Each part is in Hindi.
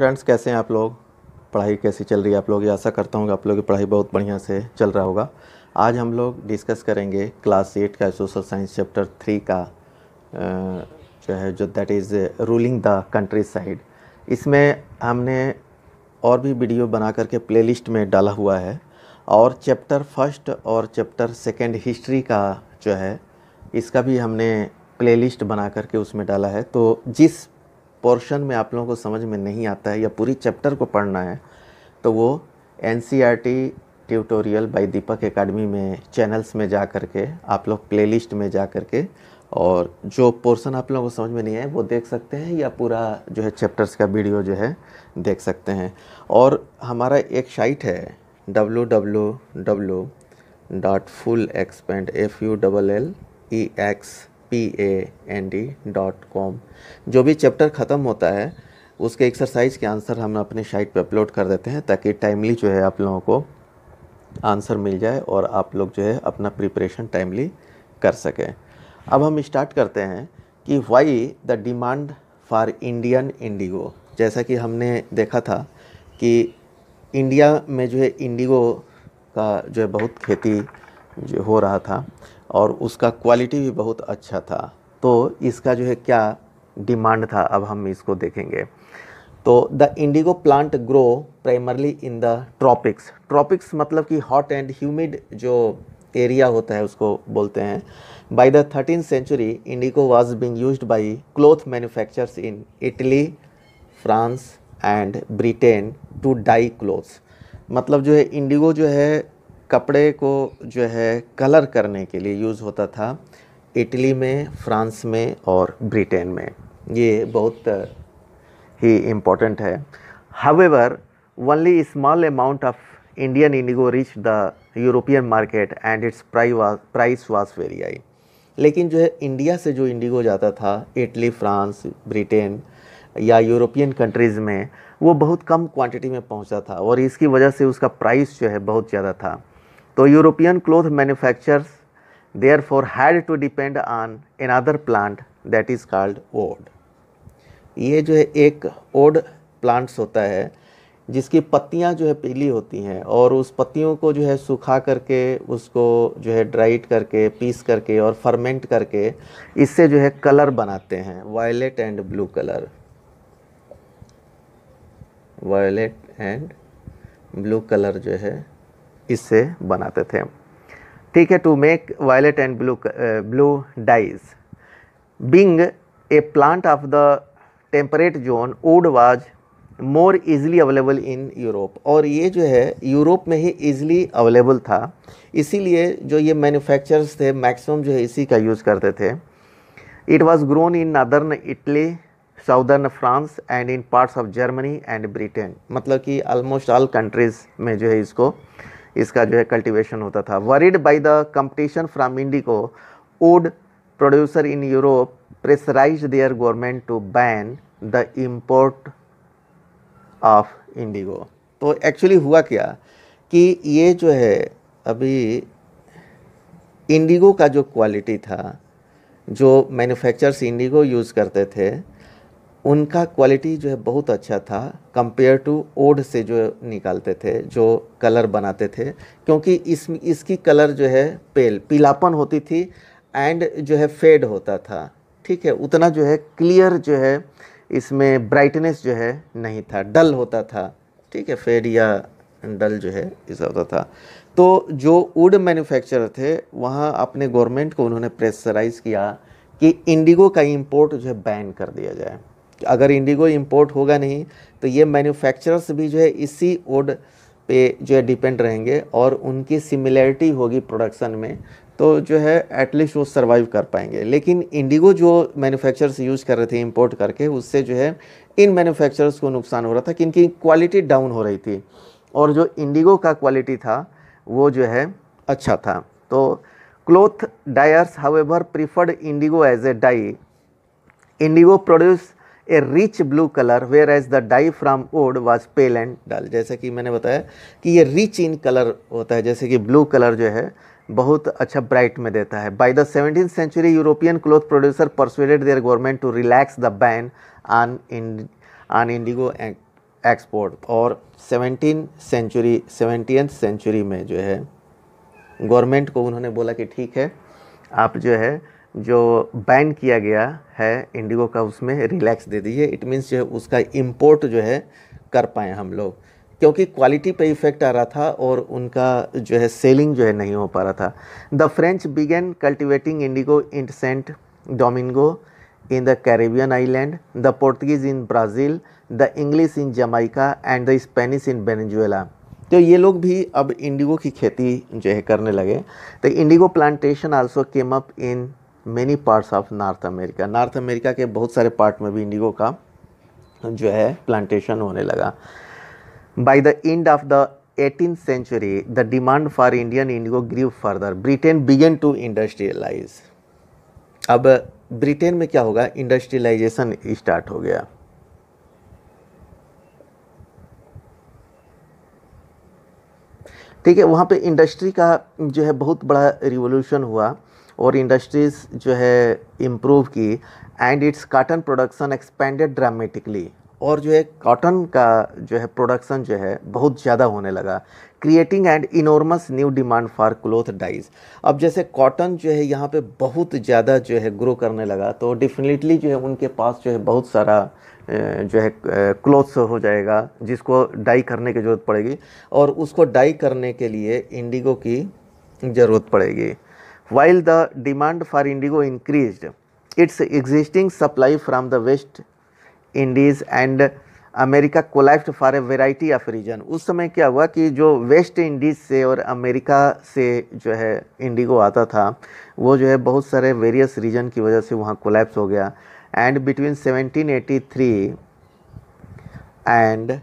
फ्रेंड्स, कैसे हैं आप लोग। पढ़ाई कैसी चल रही है आप लोग। ये आशा करता हूँ कि आप लोगों की पढ़ाई बहुत बढ़िया से चल रहा होगा। आज हम लोग डिस्कस करेंगे क्लास 8 का सोशल साइंस चैप्टर 3 का जो है जो that is ruling the country side. इसमें हमने और भी वीडियो बना करके प्लेलिस्ट में डाला हुआ है, और चैप्टर फर्स्ट और चैप्टर सेकंड हिस्ट्री का जो है इसका भी हमने प्लेलिस्ट बना करके उसमें डाला है। तो जिस पोर्शन में आप लोगों को समझ में नहीं आता है या पूरी चैप्टर को पढ़ना है तो वो एनसीईआरटी ट्यूटोरियल बाय दीपक एकेडमी में चैनल्स में जा करके आप लोग प्लेलिस्ट में जा करके और जो पोर्शन आप लोगों को समझ में नहीं है वो देख सकते हैं, या पूरा जो है चैप्टर्स का वीडियो जो है देख सकते हैं। और हमारा एक साइट है www.fullexpand.com। जो भी चैप्टर ख़त्म होता है उसके एक्सरसाइज के आंसर हम अपने साइट पे अपलोड कर देते हैं, ताकि टाइमली जो है आप लोगों को आंसर मिल जाए और आप लोग जो है अपना प्रिपरेशन टाइमली कर सकें। अब हम स्टार्ट करते हैं कि why the demand for Indian Indigo. जैसा कि हमने देखा था कि इंडिया में जो है इंडिगो का जो है बहुत खेती जो हो रहा था और उसका क्वालिटी भी बहुत अच्छा था। तो इसका जो है क्या डिमांड था, अब हम इसको देखेंगे। तो the indigo plant grow primarily in the tropics. Tropics मतलब कि हॉट एंड ह्यूमिड जो एरिया होता है उसको बोलते हैं। By the 13th century indigo was being used by cloth manufacturers in Italy, France and Britain to dye clothes. मतलब जो है इंडिगो जो है कपड़े को जो है कलर करने के लिए यूज़ होता था इटली में, फ्रांस में और ब्रिटेन में। ये बहुत ही इम्पोर्टेंट है। However only small amount of Indian Indigo reach the European market and it's price was very high. लेकिन जो है इंडिया से जो इंडिगो जाता था इटली, फ्रांस, ब्रिटेन या यूरोपियन कंट्रीज़ में, वो बहुत कम क्वांटिटी में पहुंचता था और इसकी वजह से उसका प्राइस जो है बहुत ज़्यादा था। तो European cloth manufacturers therefore had to depend on another plant that is called woad. ये जो है एक ओड प्लांट्स होता है जिसकी पत्तियां जो है पीली होती हैं, और उस पत्तियों को जो है सुखा करके उसको जो है ड्राइड करके पीस करके और फर्मेंट करके इससे जो है कलर बनाते हैं, violet and blue colour, violet and blue colour जो है इससे बनाते थे। ठीक है, to make violet and blue dyes. Being a plant of the temperate zone, woad was more easily available in Europe. और ये जो है यूरोप में ही इजीली अवेलेबल था, इसीलिए जो ये मैन्युफैक्चरर्स थे मैक्सिमम जो है इसी का यूज़ करते थे। It was grown in northern Italy, southern France and in parts of Germany and Britain. मतलब कि ऑलमोस्ट ऑल कंट्रीज़ में जो है इसका जो है कल्टीवेशन होता था। Worried by the competition from indigo, woad producer in Europe pressurised their government to ban the import of indigo. तो एक्चुअली हुआ क्या कि ये जो है अभी इंडिगो का जो क्वालिटी था, जो मैन्युफैक्चरर्स इंडिगो यूज़ करते थे उनका क्वालिटी जो है बहुत अच्छा था कंपेयर टू ओड से जो निकालते थे, जो कलर बनाते थे। क्योंकि इसकी कलर जो है पीलापन होती थी एंड जो है फेड होता था। ठीक है, उतना जो है क्लियर जो है इसमें ब्राइटनेस जो है नहीं था, डल होता था। ठीक है, फेड या डल जो है ऐसा होता था। तो जो वुड मैन्युफैक्चरर थे वहाँ अपने गवर्नमेंट को उन्होंने प्रेशराइज़ किया कि इंडिगो का इंपोर्ट जो है बैन कर दिया जाए। अगर इंडिगो इंपोर्ट होगा नहीं तो ये मैन्युफैक्चरर्स भी जो है इसी वुड पे जो है डिपेंड रहेंगे और उनकी सिमिलैरिटी होगी प्रोडक्शन में, तो जो है एटलीस्ट वो सर्वाइव कर पाएंगे। लेकिन इंडिगो जो मैन्युफैक्चरर्स यूज़ कर रहे थे इंपोर्ट करके, उससे जो है इन मैन्युफैक्चरर्स को नुकसान हो रहा था कि इनकी क्वालिटी डाउन हो रही थी, और जो इंडिगो का क्वालिटी था वो जो है अच्छा था। तो cloth dyers however preferred indigo as a dye. Indigo produce a rich blue colour whereas the dye from woad was pale and dull. जैसे कि मैंने बताया कि ये रिच इन कलर होता है, जैसे कि ब्लू कलर जो है बहुत अच्छा ब्राइट में देता है। By the 17th century European cloth producer persuaded their government to relax the ban on indigo export. और 17th सेंचुरी में जो है गवर्नमेंट को उन्होंने बोला कि ठीक है, आप जो है जो बैन किया गया है इंडिगो का उसमें रिलैक्स दे दीजिए। इट मीन्स जो है उसका इंपोर्ट जो है कर पाएँ हम लोग, क्योंकि क्वालिटी पे इफेक्ट आ रहा था और उनका जो है सेलिंग जो है नहीं हो पा रहा था। The French began cultivating indigo in Saint Domingo in the Caribbean island, the Portuguese in Brazil, the English in Jamaica and the Spanish in Venezuela। तो ये लोग भी अब इंडिगो की खेती जो है करने लगे। तो Indigo plantation also came up in many parts of north America. North America के बहुत सारे पार्ट में भी इंडिगो का जो है प्लांटेशन होने लगा। By the end of the 18th century, the demand for Indian indigo grew further. Britain began to industrialize। अब ब्रिटेन में क्या होगा, इंडस्ट्रियलाइजेशन स्टार्ट हो गया। ठीक है, वहाँ पे इंडस्ट्री का जो है बहुत बड़ा रिवोल्यूशन हुआ और इंडस्ट्रीज जो है इम्प्रूव की and it's cotton production expanded dramatically. और जो है कॉटन का जो है प्रोडक्शन जो है बहुत ज़्यादा होने लगा, creating and enormous new demand for cloth dyes. अब जैसे कॉटन जो है यहाँ पे बहुत ज़्यादा जो है ग्रो करने लगा, तो डेफिनेटली जो है उनके पास जो है बहुत सारा जो है क्लोथ्स हो जाएगा जिसको डाई करने की ज़रूरत पड़ेगी, और उसको डाई करने के लिए इंडिगो की ज़रूरत पड़ेगी। While the demand for indigo increased, its existing supply from the West Indies and America collapsed for a variety of reason. उस समय क्या हुआ कि जो वेस्ट इंडीज़ से और अमेरिका से जो है इंडिगो आता था, वो जो है बहुत सारे वेरियस रीजन की वजह से वहाँ कोलैप्स हो गया। And between 1783 and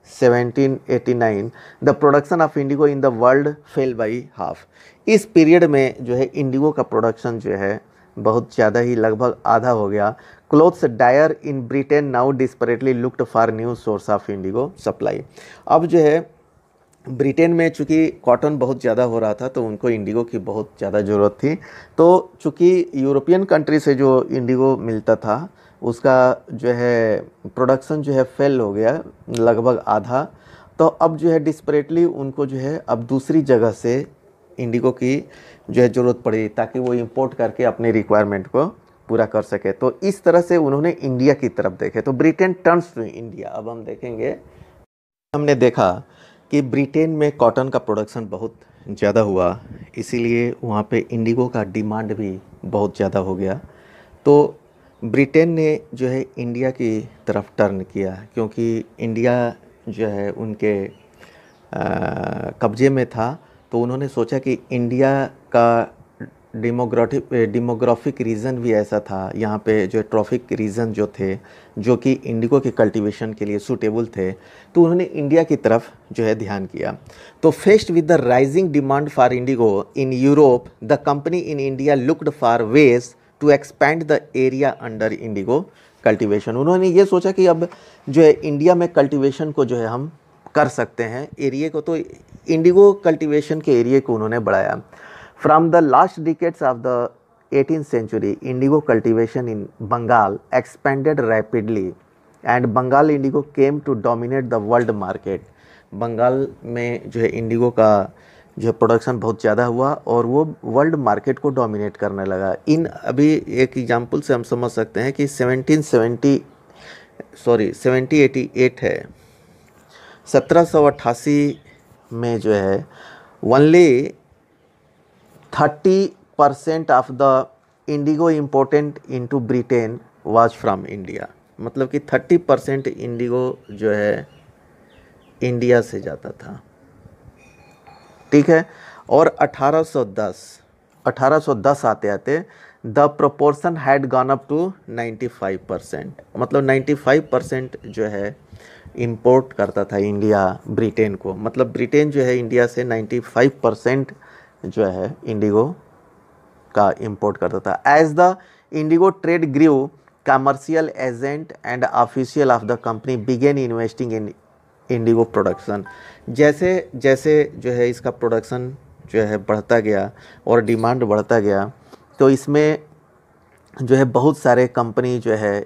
1789 the production of Indigo in the world fail by half. इस पीरियड में जो है इंडिगो का प्रोडक्शन जो है बहुत ज़्यादा ही, लगभग आधा हो गया। Clothes dyer in Britain now desperately looked for new source of indigo supply. अब जो है ब्रिटेन में चूँकि कॉटन बहुत ज़्यादा हो रहा था तो उनको इंडिगो की बहुत ज़्यादा ज़रूरत थी। तो चूँकि यूरोपियन कंट्री से जो इंडिगो मिलता था उसका जो है प्रोडक्शन जो है फेल हो गया, लगभग आधा। तो अब जो है डिस्परेटली उनको जो है अब दूसरी जगह से इंडिगो की जो है ज़रूरत पड़ी ताकि वो इंपोर्ट करके अपने रिक्वायरमेंट को पूरा कर सके। तो इस तरह से उन्होंने इंडिया की तरफ देखे। तो ब्रिटेन टर्न्स टू इंडिया। अब हम देखेंगे, हमने देखा कि ब्रिटेन में कॉटन का प्रोडक्शन बहुत ज़्यादा हुआ, इसीलिए वहाँ पे इंडिगो का डिमांड भी बहुत ज़्यादा हो गया। तो ब्रिटेन ने जो है इंडिया की तरफ टर्न किया, क्योंकि इंडिया जो है उनके कब्जे में था। तो उन्होंने सोचा कि इंडिया का डेमोग्राफिक रीज़न भी ऐसा था, यहाँ पे जो ट्रॉफिक रीज़न जो थे जो कि इंडिगो के कल्टीवेशन के लिए सूटेबल थे, तो उन्होंने इंडिया की तरफ जो है ध्यान किया। तो faced with the rising demand for indigo in Europe, the company in India looked for ways to expand the area under indigo cultivation. उन्होंने ये सोचा कि अब जो है इंडिया में कल्टीवेशन को जो है हम कर सकते हैं, एरिया को। तो इंडिगो कल्टीवेशन के एरिया को उन्होंने बढ़ाया। From the last decades of the 18th century, indigo cultivation in Bengal expanded rapidly and Bengal indigo came to dominate the world market। Bengal में जो है इंडिगो का जो है प्रोडक्शन बहुत ज़्यादा हुआ और वो वर्ल्ड मार्केट को डोमिनेट करने लगा। इन अभी एक एग्जांपल से हम समझ सकते हैं कि 1788 है, 1788 में जो है only 30% of the Indigo important into Britain was from India. मतलब कि 30% इंडिगो जो है इंडिया से जाता था। ठीक है। और 1810 आते आते the proportion had gone up to 95%। मतलब 95% जो है इंपोर्ट करता था इंडिया ब्रिटेन को। मतलब ब्रिटेन जो है इंडिया से 95% जो है इंडिगो का इंपोर्ट करता था। As the indigo trade grew, commercial agent and official of the company began investing in indigo production. जैसे जैसे जो है इसका प्रोडक्शन जो है बढ़ता गया और डिमांड बढ़ता गया, तो इसमें जो है बहुत सारे कंपनी जो है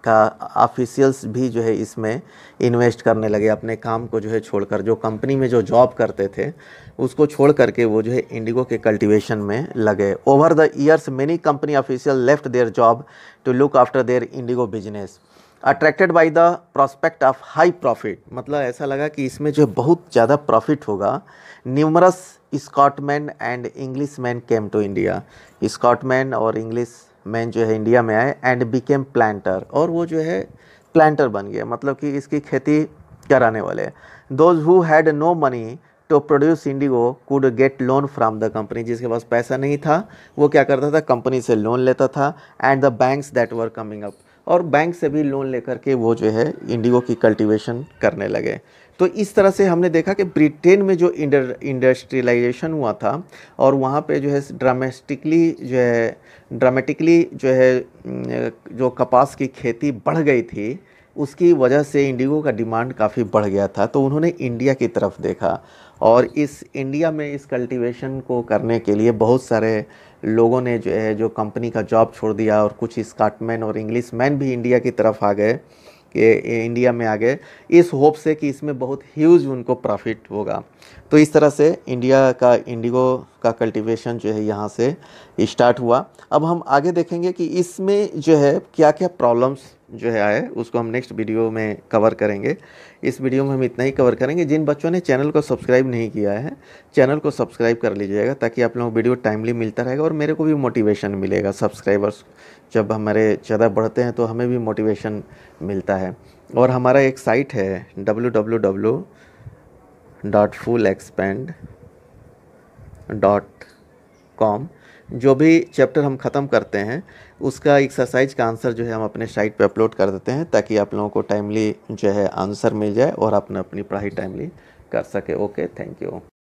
का ऑफिशियल्स भी जो है इसमें इन्वेस्ट करने लगे, अपने काम को जो है छोड़कर, जो कंपनी में जो जॉब करते थे उसको छोड़ करके वो जो है इंडिगो के कल्टीवेशन में लगे। Over the years many company official left their job to look after their indigo business attracted by the prospect of high profit. मतलब ऐसा लगा कि इसमें जो बहुत ज़्यादा प्रॉफिट होगा। Numerous Scotsman and English man came to India. Scotsman और इंग्लिश मैन जो है इंडिया में आए एंड बिकेम प्लांटर, और वो जो है प्लांटर बन गया, मतलब कि इसकी खेती कराने वाले। Those who had no money to produce indigo could get loan from the company. जिसके पास पैसा नहीं था वो क्या करता था, कंपनी से लोन लेता था। And the banks that were coming up, और बैंक से भी लोन लेकर के वो जो है इंडिगो की कल्टीवेशन करने लगे। तो इस तरह से हमने देखा कि ब्रिटेन में जो इंडस्ट्रियलाइजेशन हुआ था और वहाँ पे जो है ड्रामेटिकली जो है जो कपास की खेती बढ़ गई थी, उसकी वजह से इंडिगो का डिमांड काफ़ी बढ़ गया था। तो उन्होंने इंडिया की तरफ देखा, और इस इंडिया में इस कल्टीवेशन को करने के लिए बहुत सारे लोगों ने जो है जो कंपनी का जॉब छोड़ दिया, और कुछ स्कॉटमैन और इंग्लिश मैन भी इंडिया की तरफ आ गए, कि इंडिया में आ गए, इस होप से कि इसमें बहुत ह्यूज उनको प्रॉफिट होगा। तो इस तरह से इंडिया का इंडिगो का कल्टीवेशन जो है यहाँ से स्टार्ट हुआ। अब हम आगे देखेंगे कि इसमें जो है क्या क्या प्रॉब्लम्स जो है आए, उसको हम नेक्स्ट वीडियो में कवर करेंगे। इस वीडियो में हम इतना ही कवर करेंगे। जिन बच्चों ने चैनल को सब्सक्राइब नहीं किया है, चैनल को सब्सक्राइब कर लीजिएगा, ताकि आप लोगों को वीडियो टाइमली मिलता रहेगा और मेरे को भी मोटिवेशन मिलेगा। सब्सक्राइबर्स जब हमारे ज़्यादा बढ़ते हैं तो हमें भी मोटिवेशन मिलता है। और हमारा एक साइट है www.fullexpand.com। जो भी चैप्टर हम ख़त्म करते हैं उसका एक्सरसाइज का आंसर जो है हम अपने साइट पे अपलोड कर देते हैं, ताकि आप लोगों को टाइमली जो है आंसर मिल जाए और अपना अपनी पढ़ाई टाइमली कर सके। Okay, thank you.